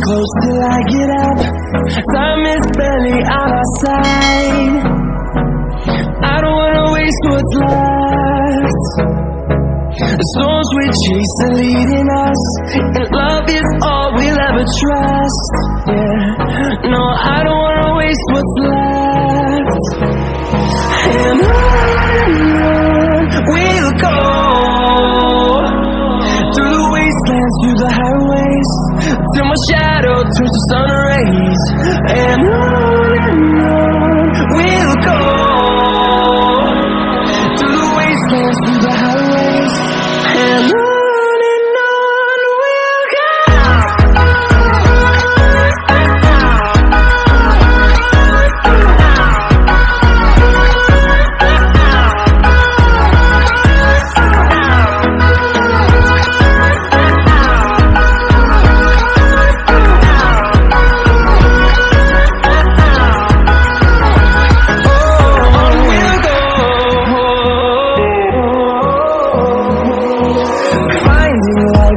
close till I get up. Time is barely on our side. I don't wanna waste what's left. The storms we chase are leading us, and love is all we'll ever trust. Yeah, no, I don't wanna waste what's left. And on we'll go, through the wastelands, through the highways, till my shadow turns to sun rays. And on we'll go, through the wastelands, through the highways, and on we'll go.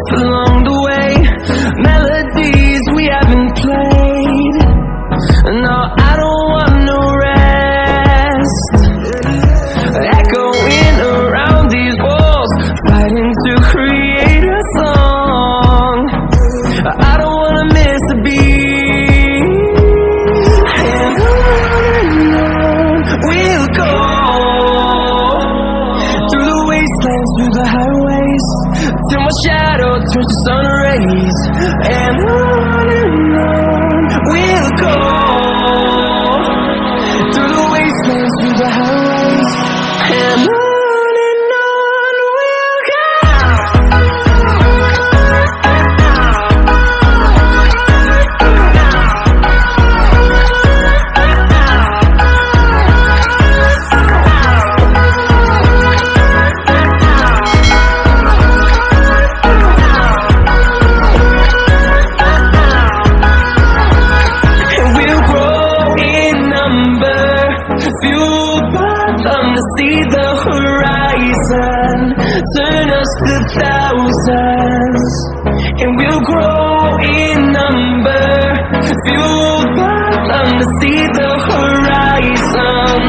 Along the way, melodies we haven't played. No, I don't want no rest. Echoing around these walls, fighting to create a song. I don't wanna miss a beat. And on we'll go, through the wastelands, through the highways, till my shadow turns to sun rays. And on we'll go, through the wastelands, through the highways, and on we'll go. Fueled by them to see the horizon, turn us to thousands, and we'll grow in number. Fueled by them to see the horizon,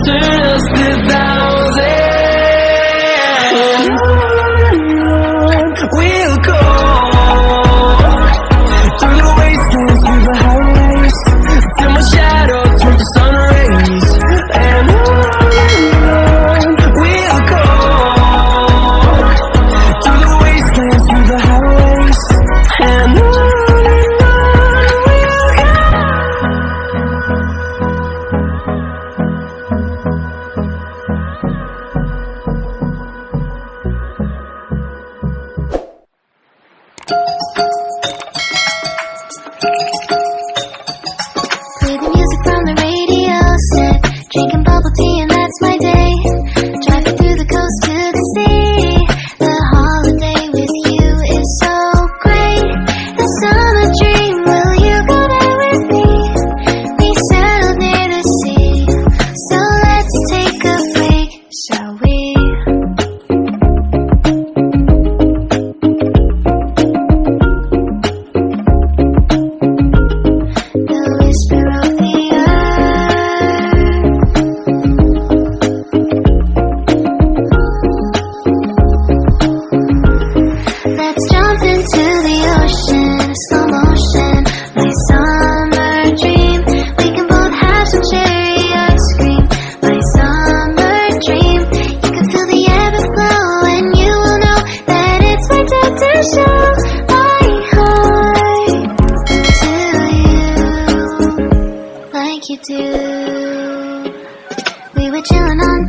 turn us to thousands. And on we'll go, through the wastelands, through the highways, till my shadow turns to sun rays. And on we'll go, through the wastelands, through the highways, and on we'll go. Play the music from the radio set, drinking bubble tea and that's my day. Driving through the coast to the sea. The holiday with you is so great. The summer dream, will you go there with me? We settled near the sea, so let's take a break, shall we? The whisper of the let's jump into the ocean, slow motion, my summer dream. We can both have some cherry ice cream, my summer dream. You can feel the ebb and flow, and you will know that it's my time to show my heart to you, like you do. We were chilling on